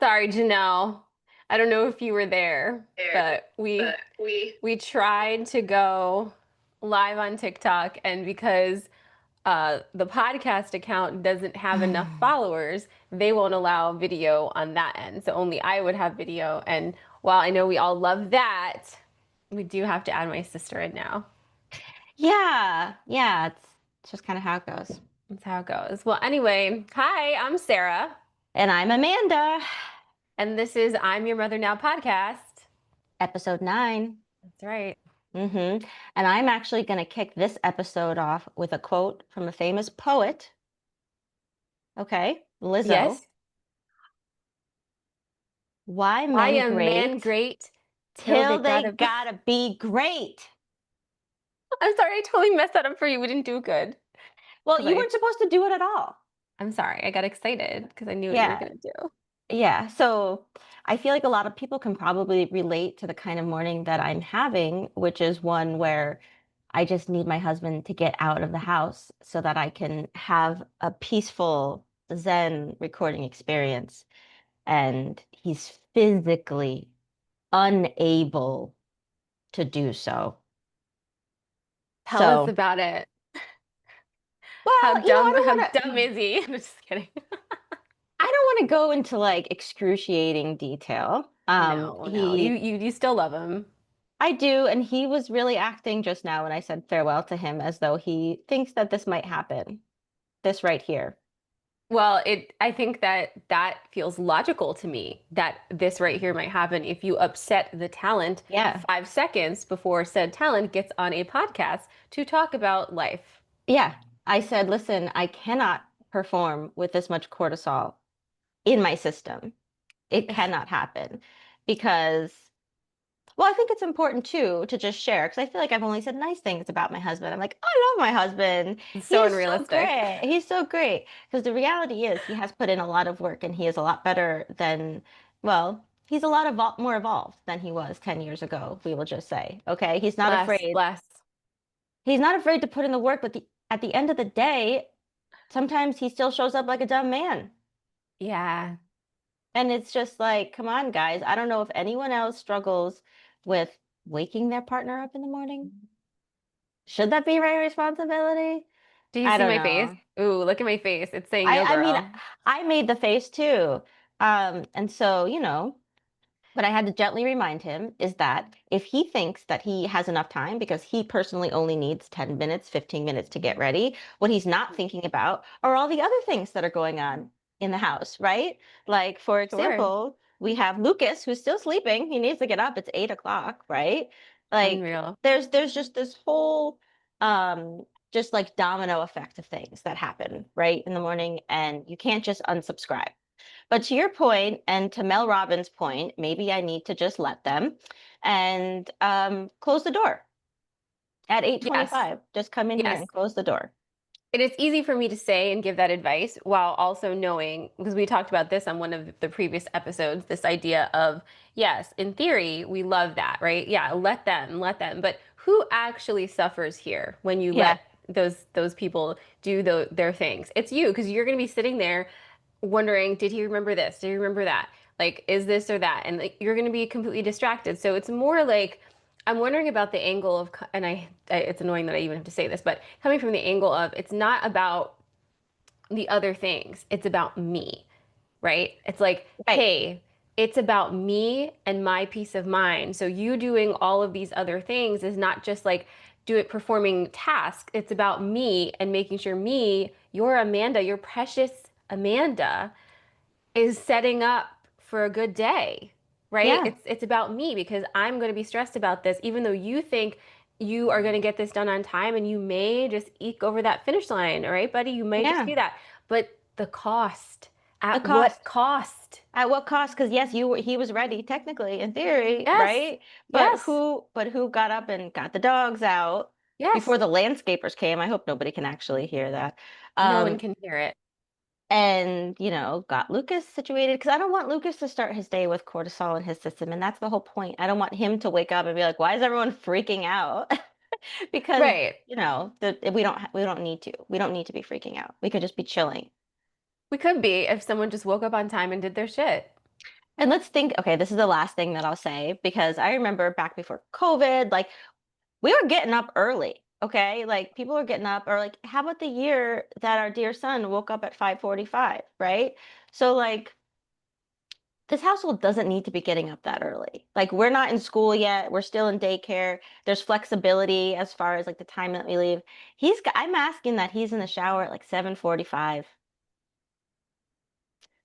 Sorry, Janelle. I don't know if you were there, There, but we but we we tried to go live on TikTok, and because the podcast account doesn't have enough followers, they won't allow video on that end. So only I would have video. And while I know we all love that, we do have to add my sister in now. yeah, it's just kind of how it goes. That's how it goes. Well, anyway, hi, I'm Sarah, And I'm Amanda, and this is I'm Your Mother Now podcast. episode 9. That's right. And I'm actually going to kick this episode off with a quote from a famous poet. Okay, Lizzo. Yes. Why Why men a man great great till they till they gotta. gotta be great? I'm sorry, I totally messed that up for you. We didn't do good. Well, Cause you weren't supposed to do it at all. I'm sorry, I got excited because I knew what you were Yeah, gonna do. yeah. So I feel like a lot of people can probably relate to the kind of morning that I'm having, which is one where I just need my husband to get out of the house so that I can have a peaceful Zen recording experience. And he's physically unable to do so. Tell us So, about it. How well, dumb, how dumb is he? I'm just kidding. I don't want to go into like excruciating detail. No, no. You still love him. I do, and he was really acting just now when I said farewell to him as though he thinks that this might happen. This right here. Well, I think that that feels logical to me that this right here might happen if you upset the talent Yeah. 5 seconds before said talent gets on a podcast to talk about life. Yeah. I said, listen, I cannot perform with this much cortisol in my system. It cannot happen because, well, I think it's important too to just share because I feel like I've only said nice things about my husband. I'm like, I love my husband. It's He so is so unrealistic. great. He's so great. Because the reality is, he has put in a lot of work and he is a lot better than, well, he's a lot more evolved than he was 10 years ago, we will just say. Okay. Bless, bless. He's not afraid to put in the work, but at the end of the day, sometimes he still shows up like a dumb man. Yeah. And it's just like, come on, guys. I don't know if anyone else struggles with waking their partner up in the morning. Should that be my responsibility? Do you I see don't my face? know. Ooh, look at my face. It's saying no, I mean, girl. I made the face too. And so, what I had to gently remind him is that if he thinks that he has enough time, because he personally only needs 10 minutes, 15 minutes to get ready, what he's not thinking about are all the other things that are going on in the house, right? Like, for Sure. example, we have Lucas who's still sleeping. He needs to get up. It's 8 o'clock, right? Like, Unreal. there's just this whole just like domino effect of things that happen right in the morning, and you can't just unsubscribe. But to your point, and to Mel Robbins' point, maybe I need to just let them and close the door at Yes. 8:25. Just come in here Yes. and close the door. And it's easy for me to say and give that advice while also knowing, because we talked about this on one of the previous episodes, this idea of, yes, in theory, we love that, right? Yeah, let them. But who actually suffers here when you Yeah, let those people do their things? It's you, because you're going to be sitting there wondering, did he remember this? Did he remember that? Like, is this or that? And like, you're going to be completely distracted. So it's more like, I'm wondering about the angle of, and it's annoying that I even have to say this, but coming from the angle of, it's not about the other things. It's about me, right? It's like, right. hey, it's about me and my peace of mind. So you doing all of these other things is not just like do it performing tasks. It's about me and making sure me, your Amanda, your precious Amanda, is setting up for a good day, right? Yeah, It's about me because I'm going to be stressed about this, even though you think you are going to get this done on time and you may just eke over that finish line, all right, buddy? You may just yeah. do that. But the cost, The at what cost. cost? At what cost? Because yes, he was ready technically in theory, Yes. right? Yes. But who got up and got the dogs out before Yes. the landscapers came? I hope nobody can actually hear that. No one Um, can hear it. and got Lucas situated because I don't want Lucas to start his day with cortisol in his system, and that's the whole point. I don't want him to wake up and be like, "Why is everyone freaking out?" Because Right. we don't need to be freaking out. We could just be chilling. We could be if someone just woke up on time and did their shit. And let's think, okay, this is the last thing that I'll say because I remember back before COVID, like we were getting up early. Okay. Like people were getting up, or like, how about the year that our dear son woke up at 5:45, right? So like this household doesn't need to be getting up that early. Like we're not in school yet. We're still in daycare. There's flexibility as far as like the time that we leave. I'm asking that he's in the shower at like 7:45.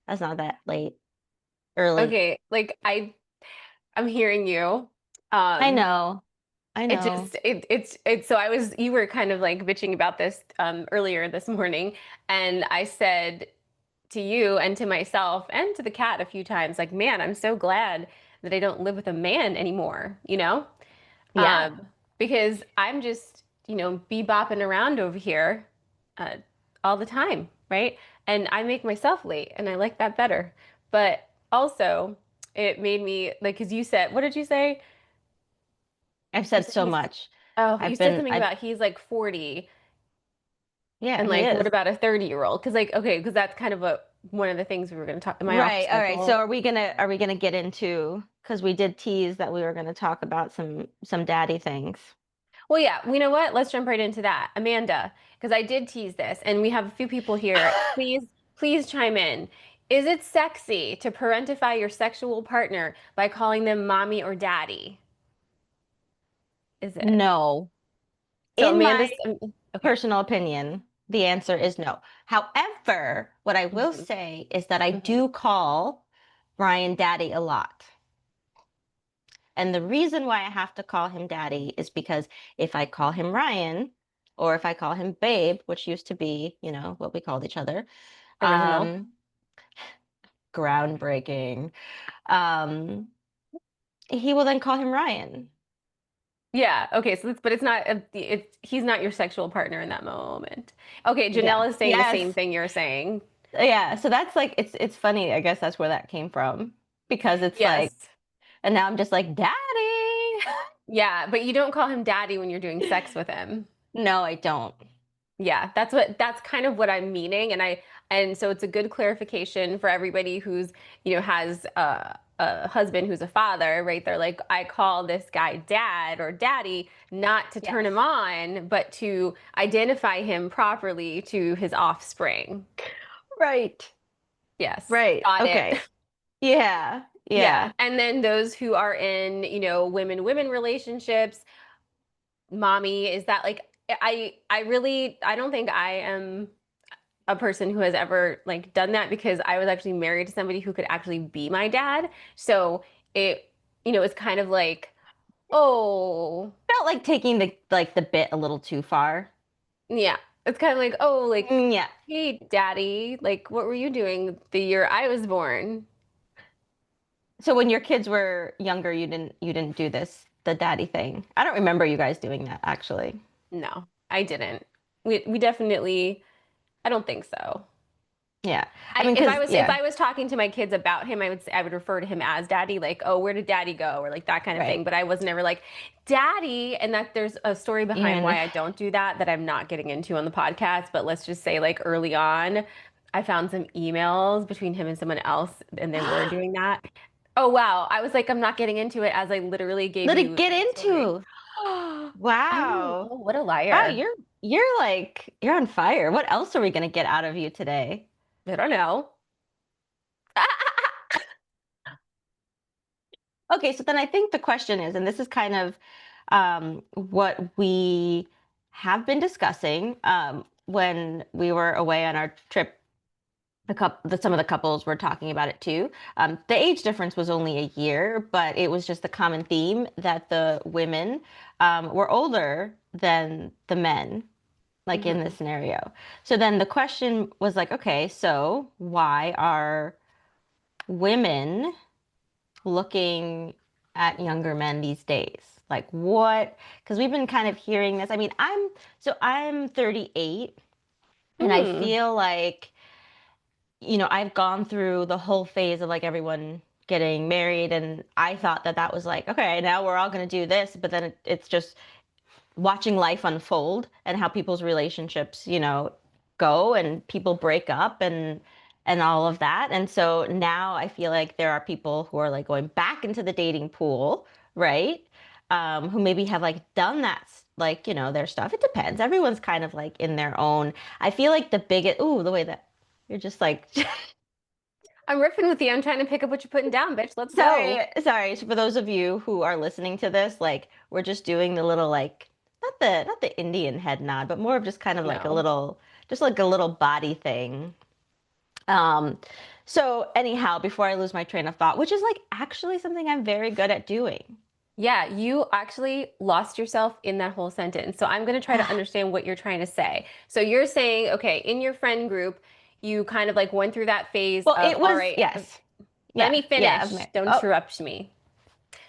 That's not that late, early. Okay, like I'm hearing you. I Um, know. I it know. just it's so I was you were kind of like bitching about this earlier this morning, and I said to you and to myself and to the cat a few times, like, man, I'm so glad that I don't live with a man anymore, you know? Yeah. Because I'm just, bebopping around over here uh, all the time, right? And I make myself late, and I like that better. But also, it made me like, because you said, what did you say? I've You said said so he's, much. oh, you I've said been, something I, about he's like 40, yeah, and he like, what is. about a 30-year-old? Because like, okay, because that's kind of one of the things we were going to talk. Am I off Right. All right. So schedule? are we gonna get into, because we did tease that we were gonna talk about some daddy things. Well, yeah, you know what? Let's jump right into that. Amanda, because I did tease this, and we have a few people here. Please chime in. Is it sexy to parentify your sexual partner by calling them mommy or daddy? Is it? No. So In my Amanda's, okay. personal opinion, the answer is no. However, what I will Hmm. say is that I Hmm. do call Ryan daddy a lot. And the reason why I have to call him daddy is because if I call him Ryan or if I call him babe, which used to be, what we called each other, Original. um, groundbreaking, um, he will then call him Ryan. Yeah. Okay. So, but it's not. He's not your sexual partner in that moment. Okay. Yeah. Janelle is saying the same Yes. thing you're saying. Yeah. So that's like it's funny. I guess that's where that came from because it's like, Yes. and now I'm just like, daddy. Yeah. But you don't call him daddy when you're doing sex with him. No, I don't. Yeah, that's kind of what I'm meaning, and so it's a good clarification for everybody who's has a husband who's a father, right? They're like, I call this guy dad or daddy, not to turn Yes. him on, but to identify him properly to his offspring. Right. Yes, Right. got it. Okay. Yeah. Yeah, Yeah. and then those who are in women relationships, mommy, is that like I don't think I am a person who has ever like done that because I was actually married to somebody who could actually be my dad. So it, it's kind of like, oh, Felt like taking the bit a little too far. yeah. It's kind of like, oh, like, Yeah. hey, daddy, like, what were you doing the year I was born? So when your kids were younger, you didn't do the daddy thing. I don't remember you guys doing that actually. No, I didn't. We definitely, I don't think so. Yeah. I I mean, because if yeah, I was talking to my kids about him, I would refer to him as daddy, like, oh, where did daddy go? Or like that kind of right. thing. But I was never like, daddy. And that there's a story behind Even why I don't do that I'm not getting into on the podcast. But let's just say like early on, I found some emails between him and someone else, and they were doing that. Oh wow. I was like, I'm not getting into it as I literally gave let it you get the story. into. I know. Wow. What a Wow, liar. you're on fire. What else are we gonna get out of you today? I don't know. Okay, so then I think the question is, and this is kind of what we have been discussing when we were away on our trip. Some of the couples were talking about it too. The age difference was only a year, but it was just a common theme that the women were older than the men, like in this Mhm. scenario. So then the question was like, okay, so why are women looking at younger men these days? Like what? Because we've been kind of hearing this. I mean, I'm 38 and I Hmm. feel like, I've gone through the whole phase of like everyone getting married and I thought that that was like, okay, now we're all going to do this, but then it's just watching life unfold and how people's relationships, go and people break up and and all of that. And so now I feel like there are people who are like going back into the dating pool, right? Who maybe have like done that, like, their stuff. It depends. Everyone's kind of like in their own. I feel like the biggest, ooh, the way that you're just like, I'm riffing with you. I'm trying to pick up what you're putting down, bitch. Let's go. sorry. So for those of you who are listening to this, like, we're just doing the little, like, not the Indian head nod, but more of just kind of like a No. little, just like a little body thing. Um, so anyhow, before I lose my train of thought, which is like actually something I'm very good at doing. Yeah, you actually lost yourself in that whole sentence. So I'm going to try to understand what you're trying to say. So you're saying, okay, in your friend group, you kind of like went through that phase Well, of, it all was, right, yes. let Yeah, me yeah, finish. Don't oh, interrupt me.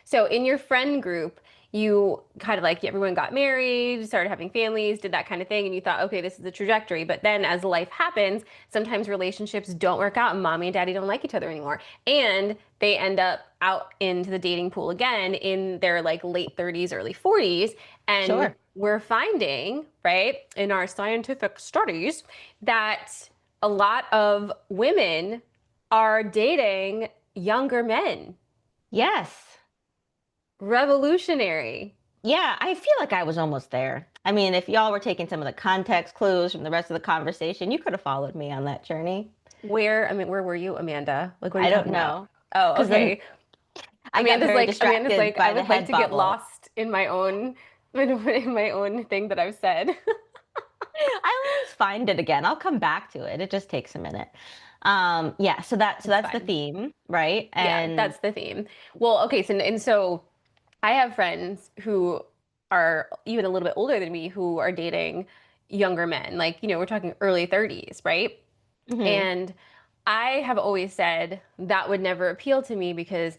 So in your friend group, you kind of like everyone got married, started having families, did that kind of thing, and you thought, okay, this is the trajectory. But then as life happens, sometimes relationships don't work out and mommy and daddy don't like each other anymore. And they end up out into the dating pool again in their like late 30s, early 40s. And sure. we're finding, right, in our scientific studies that a lot of women are dating younger men. Yes. Revolutionary. Yeah, I feel like I was almost there. I mean, if y'all were taking some of the context clues from the rest of the conversation, you could have followed me on that journey. Where were you, Amanda? Like, what are you I don't talking about? know. Oh, Because then okay. I got very Amanda's distracted like, by I the would like head to get bobble. lost in my own, in my own thing that I've said. I always find it again. I'll come back to it. It just takes a minute. Yeah, so It's that's the fine. theme, right? Yeah, And that's the theme. Well, okay, so and so I have friends who are even a little bit older than me who are dating younger men. Like, we're talking early 30s, right? mhm, And I have always said that would never appeal to me because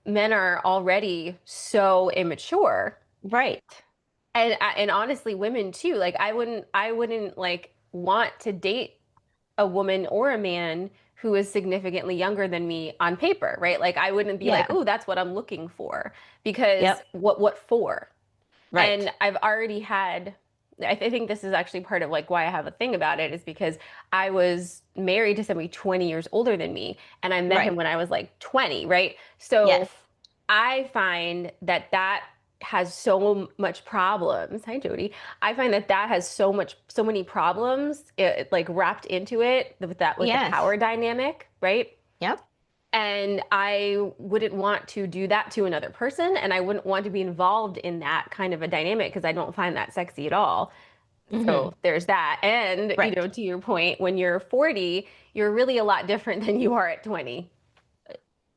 men are already so immature. right. And honestly, women too. Like I wouldn't like want to date a woman or a man who is significantly younger than me on paper, right? Like I wouldn't be like, Yeah. "Oh, that's what I'm looking for." Because Yep. what for? And Right. I've already had, I think this is actually part of like why I have a thing about it is because I was married to somebody 20 years older than me and I met him Right. when I was like 20, right? Yes. So I find that that has so much problems. Hi, Jody. I find that that has so many problems, like wrapped into it with the Yes. power dynamic, right? Yep. And I wouldn't want to do that to another person, and I wouldn't want to be involved in that kind of a dynamic because I don't find that sexy at all. So Hmm. there's that. And, Right. to your point, when you're 40, you're really a lot different than you are at 20.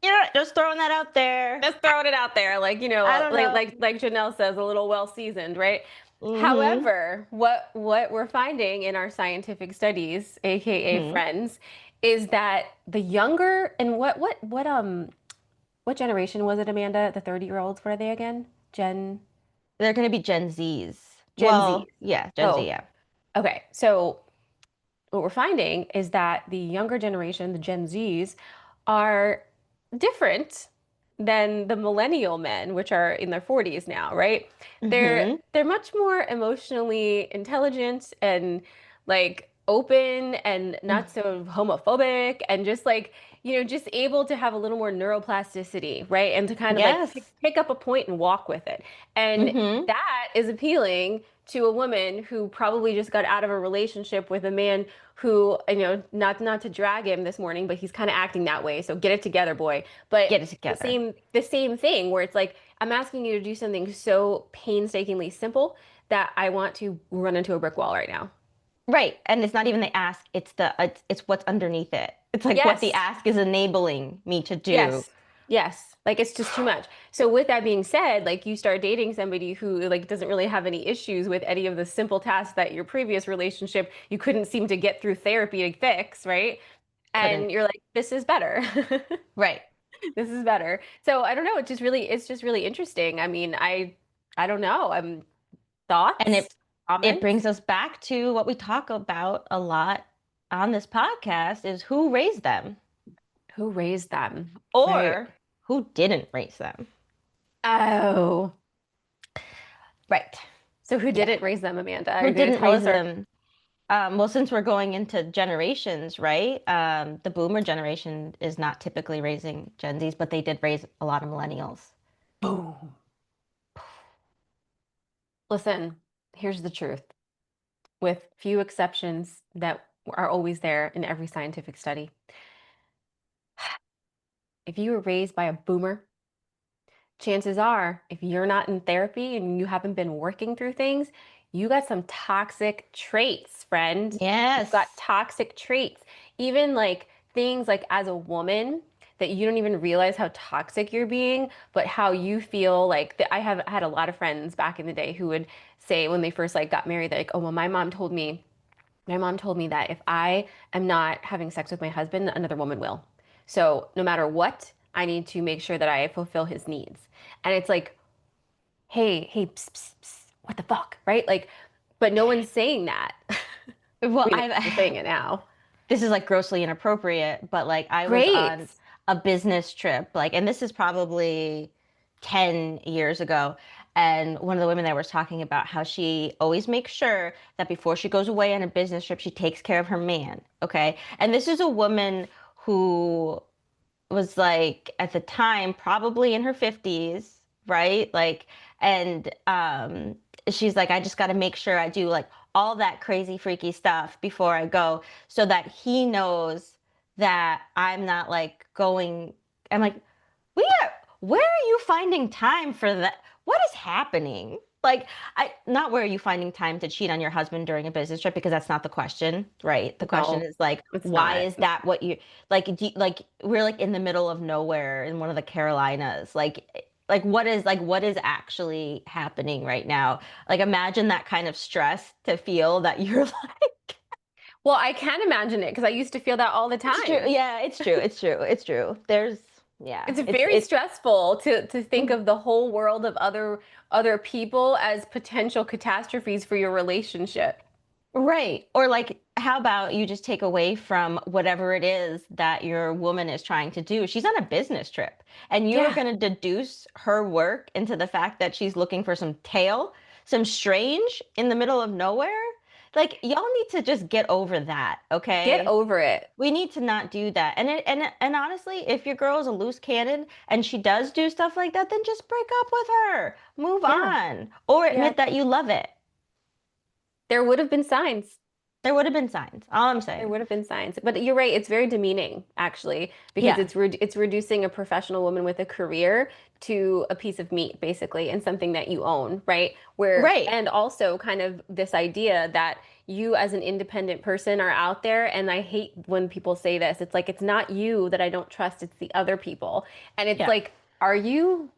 Yeah, just throwing that out there. Just throwing it out there, like, I don't know. like Janelle says, a little well seasoned, right? Hmm. However, what we're finding in our scientific studies, aka Hmm. friends, is that the younger and what generation was it, Amanda? The 30-year-olds, what are they again? They're going to be Gen Zs. Gen Zs. Well, yeah, Gen Z, Oh, yeah. okay. So what we're finding is that the younger generation, the Gen Zs, are different than the millennial men, which are in their 40s now, right? Hmm. They're much more emotionally intelligent and like open and not so homophobic and just like, just able to have a little more neuroplasticity, right? And to kind of like Yes. pick up a point and walk with it. And Hmm. that is appealing to a woman who probably just got out of a relationship with a man who, not to drag him this morning, but he's kind of acting that way. So get it together, boy. But Get it the together. same thing where it's like I'm asking you to do something so painstakingly simple that I want to run into a brick wall right now. Right. And it's not even the ask, it's what's underneath it. It's like what the Yes. ask is enabling me to do. Yes. Yes. Like it's just too much. So with that being said, like you start dating somebody who like doesn't really have any issues with any of the simple tasks that your previous relationship you couldn't seem to get through therapy to fix, right? Couldn't. And you're like, this is better. Right. This is better. So I don't know. It's just really interesting. I mean, I don't know. And Thoughts, it comments? brings us back to what we talk about a lot on this podcast is who raised them Who raised them? Right. or who didn't raise them. Oh. Right. So who Yeah. didn't raise them, Amanda? Are Who you going to didn't tell raise us or them? Well, since we're going into generations, right? The boomer generation is not typically raising Gen Zs, but they did raise a lot of millennials. Boom. Listen, here's the truth. With few exceptions that are always there in every scientific study. If you were raised by a boomer, chances are, if you're not in therapy and you haven't been working through things, you got some toxic traits, friend. You've got Yes. toxic traits. Even like things like as a woman that you don't even realize how toxic you're being, but how you feel like that. I have had a lot of friends back in the day who would say when they first like got married, they're like, oh, well, my mom told me that if I am not having sex with my husband, another woman will. So no matter what, I need to make sure that I fulfill his needs. And it's like, hey, hey, psst, psst, psst, what the fuck, right? Like, but no one's saying that. I Well, mean, they're saying it now. this is like grossly inappropriate, but like I was Great. on a business trip, like, and this is probably 10 years ago. And one of the women there was talking about how she always makes sure that before she goes away on a business trip, she takes care of her man. Okay. And this is a woman who was like at the time probably in her 50s, right? Like, and she's like, I just got to make sure I do like all that crazy freaky stuff before I go so that he knows that I'm not like going. I'm like, we are, where are you finding time for that? What is happening? Like, not where are you finding time to cheat on your husband during a business trip, because that's not the question, right? The question No, is like, it's why not. is that what you like? Like we're like in the middle of nowhere in one of the Carolinas. Like what is actually happening right now? Like imagine that kind of stress to feel that you're like, Well, I can imagine it because I used to feel that all the it's true. time. Yeah, it's true. It's true. It's true. There's yeah, It's very stressful to think of the whole world of other people as potential catastrophes for your relationship. Right. Or like, how about you just take away from whatever it is that your woman is trying to do? She's on a business trip, and you're Yeah, going to deduce her work into the fact that she's looking for some tail, some strange in the middle of nowhere. Like, y'all need to just get over that, get okay? over it. We need to not do that. And honestly, if your girl is a loose cannon and she does do stuff like that, then just break up with her. Move Yeah, on. Or yeah. admit that you love it. There would have been signs. There would have been signs. All I'm There saying. would have been signs. But you're right, it's very demeaning actually because Yeah. it's reducing a professional woman with a career to a piece of meat basically and something that you own, right? Where Right. and also kind of this idea that you as an independent person are out there and I hate when people say this. It's like it's not you that I don't trust, it's the other people. And it's Yeah. like, are you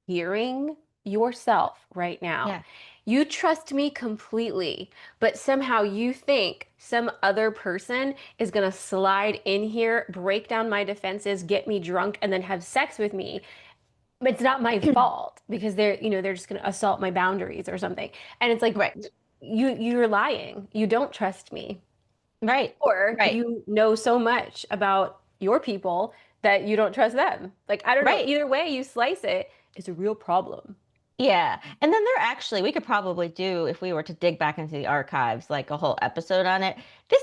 hearing yourself right now? Yeah. You trust me completely, but somehow you think some other person is going to slide in here, break down my defenses, get me drunk, and then have sex with me. It's not my fault because they're just going to assault my boundaries or something. And it's like Right. you're lying. You don't trust me. Right. Or Right. you know so much about your people that you don't trust them. Like, I don't know. Right. Either way you slice it, it's a real problem. Yeah. And then there actually, we could probably do, if we were to dig back into the archives, like a whole episode on it. This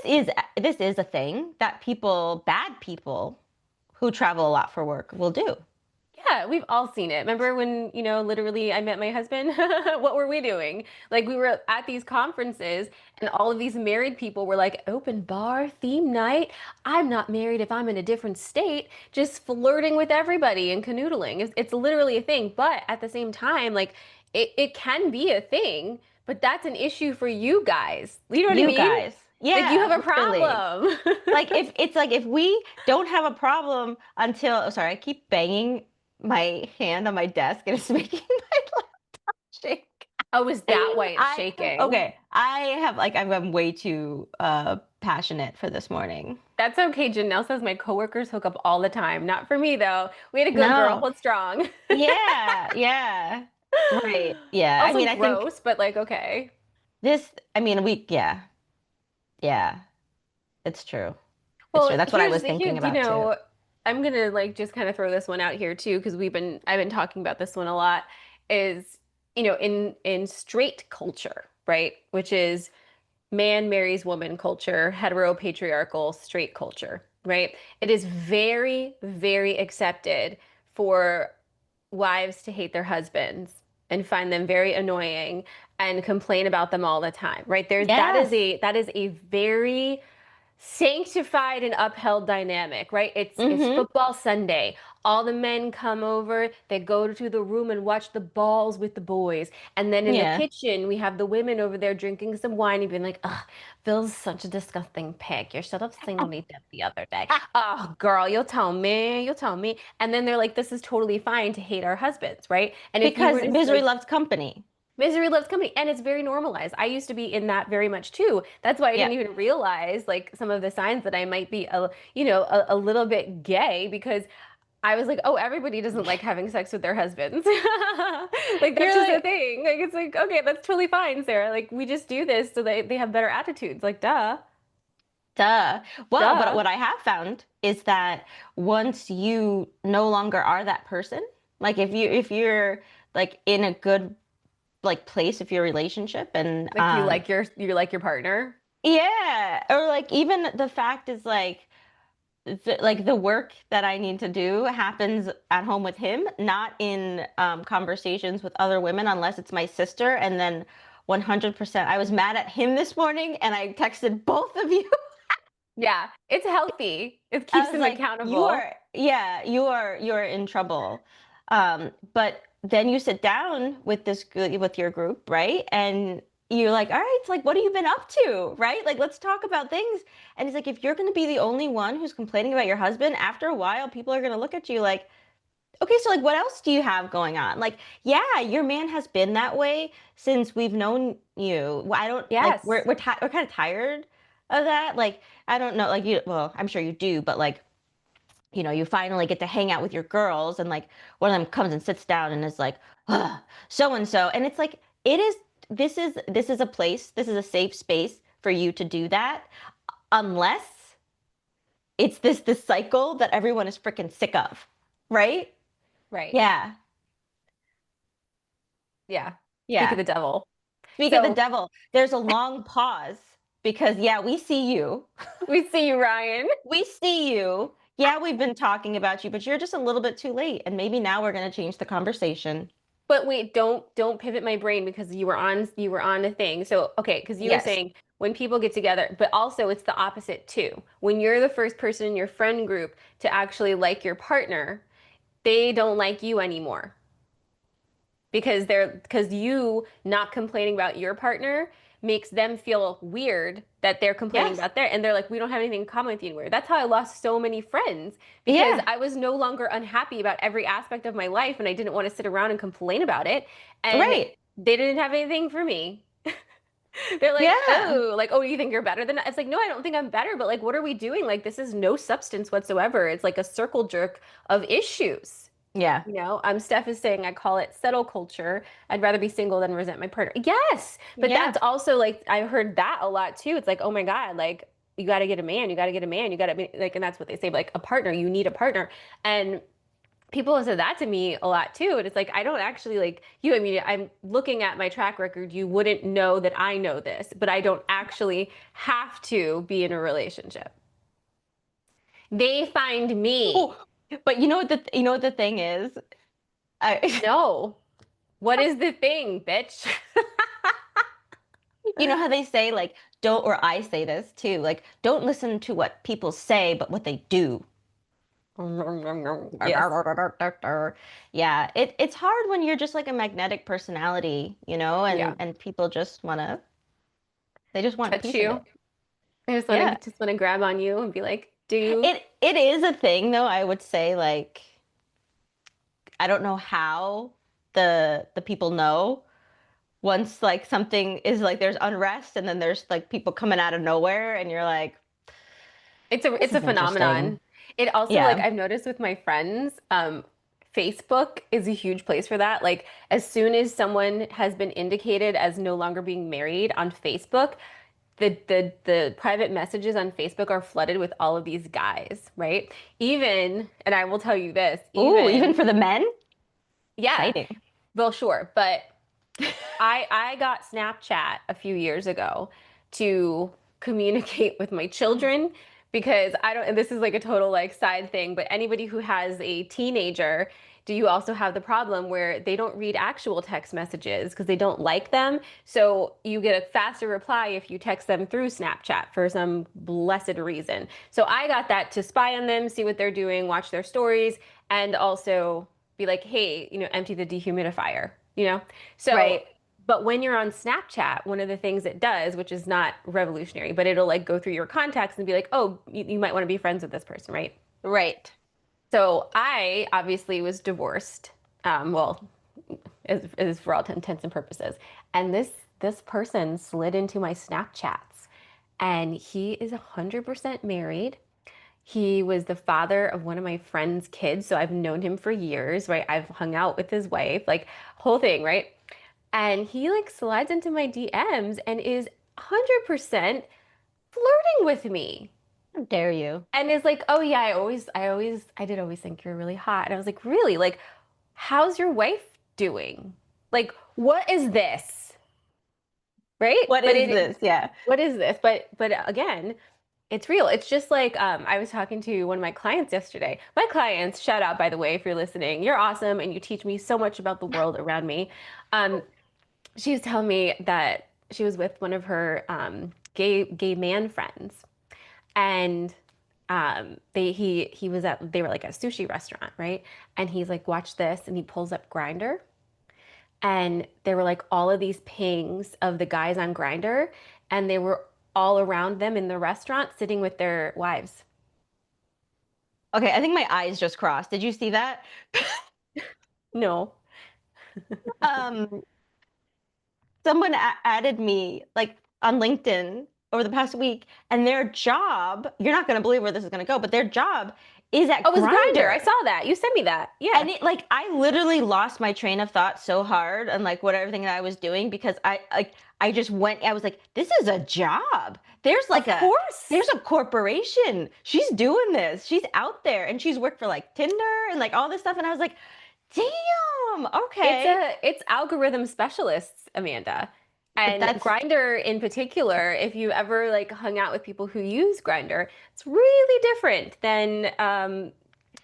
is a thing that people, bad people who travel a lot for work will do. Yeah, we've all seen it. Remember when, literally I met my husband? What were we doing? Like we were at these conferences and all of these married people were like, open bar, theme night. I'm not married if I'm in a different state, just flirting with everybody and canoodling. It's literally a thing. But at the same time, like it can be a thing, but that's an issue for you guys. You know what I You mean? guys. Like you have Yeah, a literally. problem. If we don't have a problem until, oh, sorry, I keep banging my hand on my desk and it's making my laptop shake. Oh, is that why it's I shaking? okay. I have like I'm way too passionate for this morning. That's okay. Janelle says my coworkers hook up all the time. Not for me though. We had a good girl. No. Hold strong. Yeah, yeah. Right. Yeah. I Also mean, I think gross, but like okay. I mean, yeah. Yeah. It's true. It's true. Well, That's what I here's was the thinking here, about too. I'm gonna like just kind of throw this one out here too, because I've been talking about this one a lot, is in straight culture, right? Which is man marries woman culture, heteropatriarchal straight culture, right? It is very, very accepted for wives to hate their husbands and find them very annoying and complain about them all the time, right? Yes. That is a very sanctified and upheld dynamic, right? It's Mm-hmm. football Sunday. All the men come over, they go to the room and watch the balls with the boys. And then in the Yeah. kitchen, we have the women over there drinking some wine and being like, ugh, Phil's such a disgusting pig. You should have seen what he did the other day. Oh, girl, you'll tell me, you'll tell me. And then they're like, this is totally fine to hate our husbands, right? And if you were Because to misery like loves company. misery loves company, and it's very normalized. I used to be in that very much too. That's why I Yeah. didn't even realize like some of the signs that I might be a little bit gay because I was like, oh, everybody doesn't like having sex with their husbands. Like that's You're just a like, thing. Like it's like, okay, that's totally fine, Sarah. Like we just do this so they have better attitudes. Like duh. duh. Well, but Duh. what I have found is that once you no longer are that person, like if you're like in a good like place of your relationship and Like you like your partner. yeah, or like even the fact is like the work that I need to do happens at home with him, not in conversations with other women unless it's my sister. And then 100%, I was mad at him this morning and I texted both of you. Yeah, it's healthy. It keeps I was them like, you accountable. are, yeah, you're in trouble. But then you sit down with with your group, right? And you're like, all right, it's like, what have you been up to, right? Like, let's talk about things. And he's like, if you're going to be the only one who's complaining about your husband, after a while, people are going to look at you like, okay, so like, what else do you have going on? Like, yeah, your man has been that way since we've known you. I don't like, Yes. we're kind of tired of that. Like, I don't know, like you, well, I'm sure you do, but like, you finally get to hang out with your girls and like one of them comes and sits down and is like, so and so. And it's like, it is, this is a place, this is a safe space for you to do that, unless it's this cycle that everyone is freaking sick of. Right? Right. Yeah. Yeah. Speak of Yeah. the devil. Speak of the So devil, there's a long pause because yeah, we see you. we see you, Ryan. We see you. Yeah, we've been talking about you, but you're just a little bit too late. And maybe now we're going to change the conversation. But wait, don't pivot my brain because you were on a thing. So okay, because you were Yes. saying when people get together, but also it's the opposite too. When you're the first person in your friend group to actually like your partner, they don't like you anymore. Because you not complaining about your partner makes them feel weird that they're complaining Yes. about their and they're like we don't have anything in common with you anymore. That's how I lost so many friends because Yeah. I was no longer unhappy about every aspect of my life and I didn't want to sit around and complain about it and Right. they didn't have anything for me. They're Yeah. like, oh, you think you're better than it's like, no, I don't think I'm better, but like, what are we doing? Like, this is no substance whatsoever. It's like a circle jerk of issues. Yeah. Steph is saying I call it settle culture. I'd rather be single than resent my partner. Yes, but Yeah. that's also like I heard that a lot too. It's like, oh my God, like you got to get a man, you got to get a man, you got to be like, and that's what they say, like a partner, you need a partner. And people have said that to me a lot too. And it's like I don't actually like you. I mean, I'm looking at my track record. You wouldn't know that I know this, but I don't actually have to be in a relationship. They find me. Oh, but you know what the thing is? I No. What is the thing, bitch? you know how they say like don't or I say this too, like don't listen to what people say, but what they do. Yes. Yeah, it's hard when you're just like a magnetic personality, Yeah. and people they just want a Touch piece of you. it. I Yeah. just want to grab on you and be like, do. It is a thing though, I would say like I don't know how the people know once like something is like there's unrest and then there's like people coming out of nowhere and you're like, this It's a is interesting. phenomenon. It also like Yeah. I've noticed with my friends, Facebook is a huge place for that. Like as soon as someone has been indicated as no longer being married on Facebook, the private messages on Facebook are flooded with all of these guys, right? Even, and I will tell you this, Ooh, even even, for the men? yeah, Exciting. well, sure, but I got Snapchat a few years ago to communicate with my children because I don't, and this is like a total like side thing, but anybody who has a teenager, do you also have the problem where they don't read actual text messages because they don't like them? So you get a faster reply if you text them through Snapchat for some blessed reason. So I got that to spy on them, see what they're doing, watch their stories, and also be like, hey, empty the dehumidifier, you know? So Right. but when you're on Snapchat, one of the things it does, which is not revolutionary, but it'll like go through your contacts and be like, oh, you might want to be friends with this person, right? Right. So I obviously was divorced. Well, as for all intents and purposes. And this person slid into my Snapchats, and he is 100% married. He was the father of one of my friend's kids, so I've known him for years, right? I've hung out with his wife, like whole thing, right? And he like slides into my DMs and is 100% flirting with me. How dare you? And is like, "Oh yeah, I did always think you're really hot." And I was like, "Really? Like, how's your wife doing? Like, what is this?" Right? What But is it this? Yeah. what is this? But again, it's real. It's just like I was talking to one of my clients yesterday. My clients, shout out by the way, if you're listening, you're awesome and you teach me so much about the world around me. Um, she was telling me that she was with one of her gay man friends, and he was at they were like a sushi restaurant, right? And he's like, watch this, and he pulls up Grinder, and there were like all of these pings of the guys on Grinder, and they were all around them in the restaurant sitting with their wives. Okay, I think my eyes just crossed. Did you see that? No. Um, someone added me like on LinkedIn over the past week, and their job, you're not going to believe where this is going to go, but their job is at Oh, it was Grinder. I Grinder. saw that. You sent me that. Yeah. And it like I literally lost my train of thought so hard and like what everything that I was doing because I just went I was like this is a job. Of There's course. a corporation. She's doing this. She's out there and she's worked for like Tinder and like all this stuff and I was like, "Damn. Okay." It's algorithm specialists, Amanda. And That's Grinder in particular, if you ever like hung out with people who use Grinder, it's really different than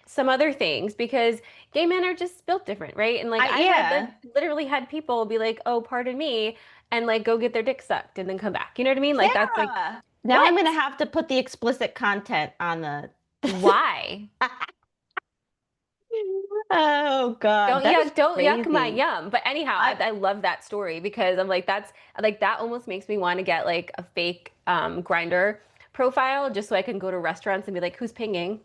some other things because gay men are just built different, right? And like I I've had yeah. literally had people be like, "Oh, pardon me," and like go get their dick sucked and then come back. You know what I mean? Like that's like Yeah. Now I'm what? gonna have to put the explicit content on the Why? Oh God, that is Don't yuck my crazy. yum. But anyhow, I I love that story because I'm like that's like that almost makes me want to get like a fake Grinder profile just so I can go to restaurants and be like, who's pinging?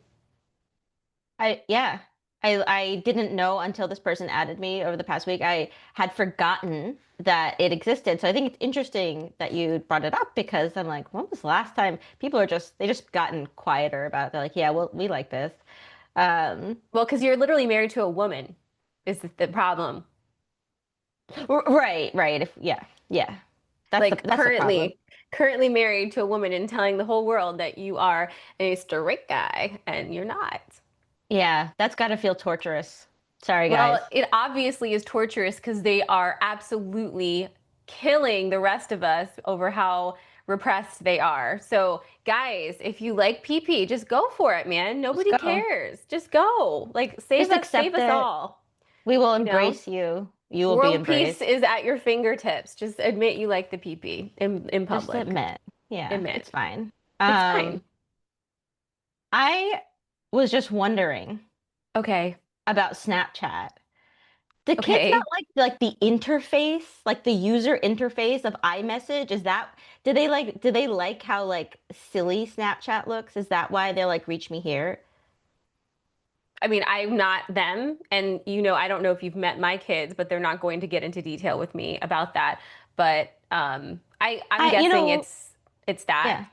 yeah. I didn't know until this person added me over the past week. I had forgotten that it existed. So I think it's interesting that you brought it up because I'm like, when was the last time people are just they just gotten quieter about it. They're like, yeah, well, we like this. Um, Well, because you're literally married to a woman is the problem. right, right. If yeah, yeah. Like That's the problem. currently married to a woman and telling the whole world that you are a straight guy and you're not. Yeah, that's got to feel torturous. Sorry, guys. Well, it obviously is torturous because they are absolutely killing the rest of us over how repressed they are. So, guys, if you like PP, just go for it, man. Just Nobody go. cares. Just go. Like Just save accept us it. all, We will you know? embrace you. You will be World peace embraced. is at your fingertips. Just admit you like the PP in Just public. admit. Yeah, Admit. it's fine. It's fine. I was just wondering Okay. about Snapchat. Do kids not Okay. like the interface, like the user interface of iMessage? Is that do they like how like silly Snapchat looks? Is that why they're like reach me here? I mean, I'm not them, and I don't know if you've met my kids, but they're not going to get into detail with me about that. But I'm I you guessing know, it's that. yeah.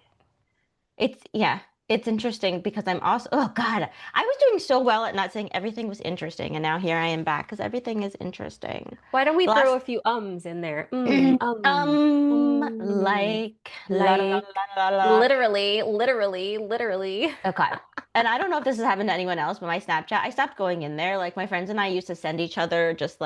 Yeah, it's interesting because I'm also, oh God, I was doing so well at not saying everything was interesting, and now here I am back because everything is interesting. Why don't we The throw last, a few ums in there? like, la la la Like la la. literally, literally, literally. Okay. And I don't know if this has happened to anyone else, but my Snapchat, I stopped going in there. Like my friends and I used to send each other just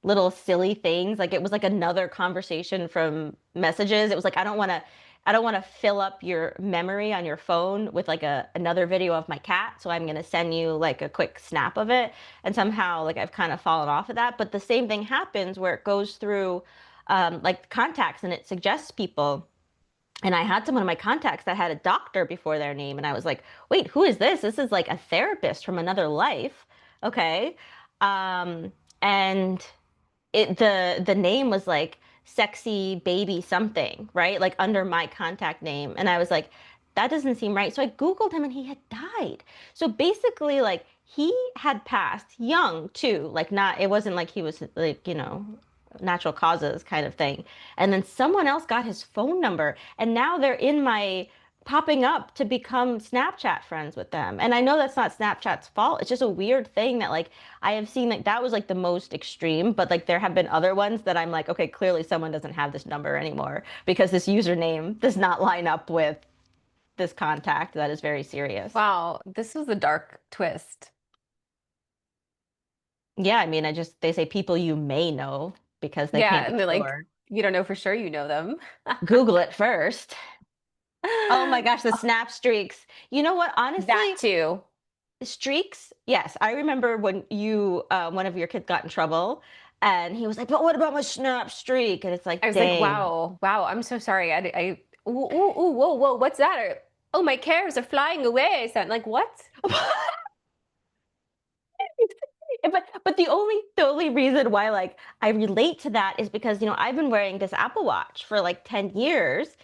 little silly things. Like it was like another conversation from messages. It was like I don't want to fill up your memory on your phone with like another video of my cat, so I'm going to send you like a quick snap of it. And somehow like I've kind of fallen off of that, but the same thing happens where it goes through like contacts and it suggests people. And I had someone in my contacts that had a doctor before their name. And I was like, wait, who is this? This is like a therapist from another life. Okay. Um, and the name was like sexy baby something, right? Like under my contact name. And I was like, that doesn't seem right. So I Googled him and he had died. So basically, like he had passed young too. Like not, it wasn't like he was like, natural causes kind of thing. And then someone else got his phone number and now they're in my popping up to become Snapchat friends with them. And I know that's not Snapchat's fault. It's just a weird thing that like I have seen like that was like the most extreme, but like there have been other ones that I'm like, okay, clearly someone doesn't have this number anymore because this username does not line up with this contact that is very serious. Wow, this was a dark twist. Yeah, I mean, I just they say people you may know because they Yeah, can't be and they're like, sure. you don't know for sure you know them. Google it first. Oh my gosh, the snap streaks. You know what? That Honestly, too. streaks, yes. I remember when one of your kids got in trouble and he was like, but what about my snap streak? And it's I like, was like, dang. wow, wow, I'm so sorry. Ooh, ooh, ooh, whoa, whoa, what's that? Or, oh, my cares are flying away. So I'm like, what? But the only reason why like I relate to that is because I've been wearing this Apple Watch for like 10 years,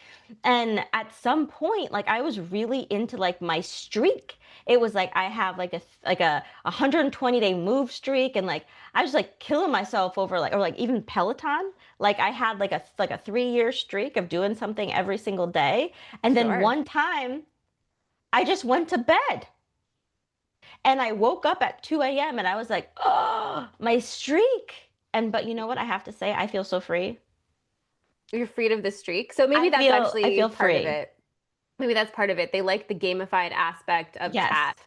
and at some point like I was really into like my streak. It was like I have like a 120-day move streak, and like I was like killing myself over like, or like even Peloton. Like I had like a 3-year streak of doing something every single day, and then Sure. one time I just went to bed. And I woke up at 2 a.m. and I was like, oh, my streak. And but you know what? I have to say, I feel so free. You're freed of the streak. So maybe I that's feel I actually feel part of free. it. Maybe that's part of it. They like the gamified aspect of Yes. chat,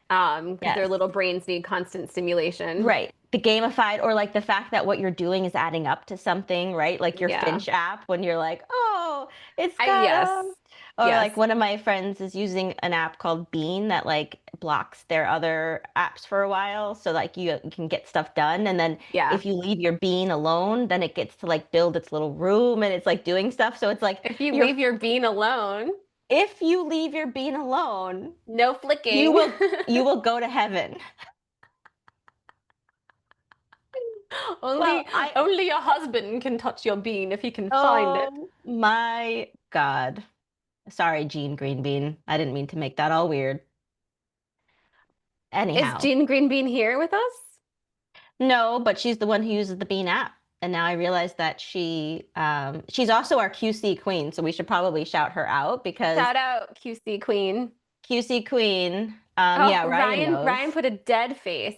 because their Yes. little brains need constant stimulation. Right. The gamified, or like the fact that what you're doing is adding up to something, right? Like your Yeah. Finch app when you're like, oh, it's got Yes. or Yes. like one of my friends is using an app called Bean that like blocks their other apps for a while. So like you can get stuff done. And then Yeah. if you leave your Bean alone, then it gets to like build its little room and it's like doing stuff. So it's like If you you're leave your bean alone, if you leave your Bean alone, no you flicking. will you will go to heaven. Well, Only I only your husband can touch your bean if he can find it. oh my God. Sorry, Jean Green Bean. I didn't mean to make that all weird. Is Anyhow, Jean Green Bean here with us? no, but she's the one who uses the Bean app. And now I realize that she's also our QC queen, so we should probably shout her out because Shout out QC Queen. QC queen, Oh, yeah, Ryan Ryan knows. put a dead face.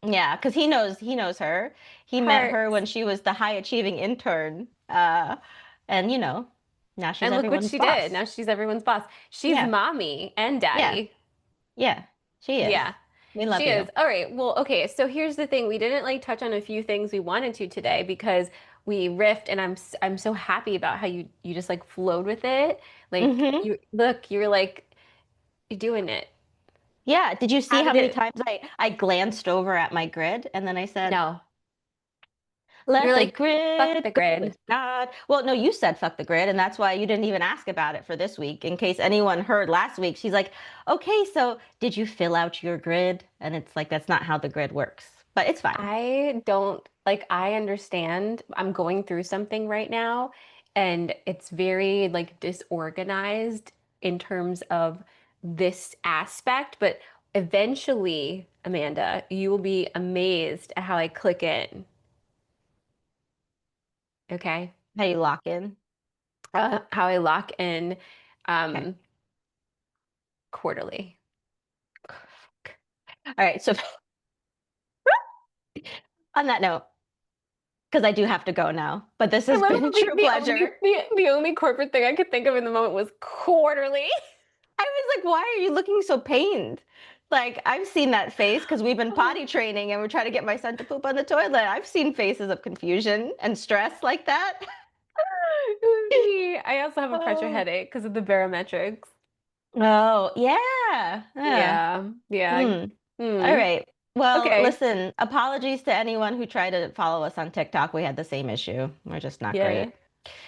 Yeah, because he knows her. He met her when Hearts. she was the high achieving intern. And now she's And look what everyone's she did. boss. Now she's everyone's boss. She's Yeah, mommy and yeah, daddy. yeah, she is. Yeah, We love she is. you. All right. Well, okay. So here's the thing. We didn't like touch on a few things we wanted to today because we riffed, and I'm so happy about how you just like flowed with it. Like Hmm. you were like you're doing it. Yeah. Did you see How how did many it? times I glanced over at my grid and then I said, No. You're let the like, fuck grid the go with grid. God. Well, no, you said fuck the grid, and that's why you didn't even ask about it for this week. In case anyone heard last week, she's like, okay, so did you fill out your grid? And it's like, that's not how the grid works, but it's fine. I don't like, I understand I'm going through something right now, and it's very like disorganized in terms of this aspect, but eventually, Amanda, you will be amazed at how I click in. Okay. How you lock in. How I lock in Okay. um quarterly. All right. So on that note, because I do have to go now, but this I has love been a how true pleasure. the only corporate thing I could think of in the moment was quarterly. I was like, why are you looking so pained? Like I've seen that face because we've been potty training and we're trying to get my son to poop on the toilet. I've seen faces of confusion and stress like that. Me. I also have a pressure Oh, headache because of the barometrics. oh yeah. Yeah. Yeah. Yeah. Hmm. All Hmm. right. Well, Okay. listen, apologies to anyone who tried to follow us on TikTok. We had the same issue. We're just not Yeah. great.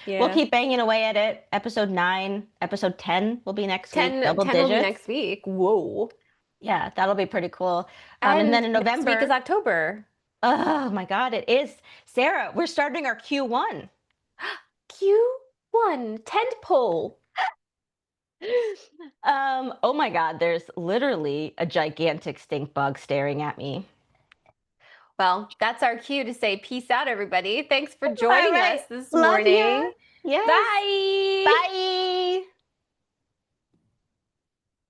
We'll Yeah. keep banging away at it. Episode 9, episode 10 will be next week, 10, double 10 will be digits. next week. Whoa. Yeah, that'll be pretty cool. And then And in next week is November, October. oh my God, it is. Sarah, we're starting our Q1. Q1 tent pole. Oh my God, there's literally a gigantic stink bug staring at me. Well, that's our cue to say peace out, everybody. Thanks for All joining right. us this Love ya. morning. Yes. Bye. Bye.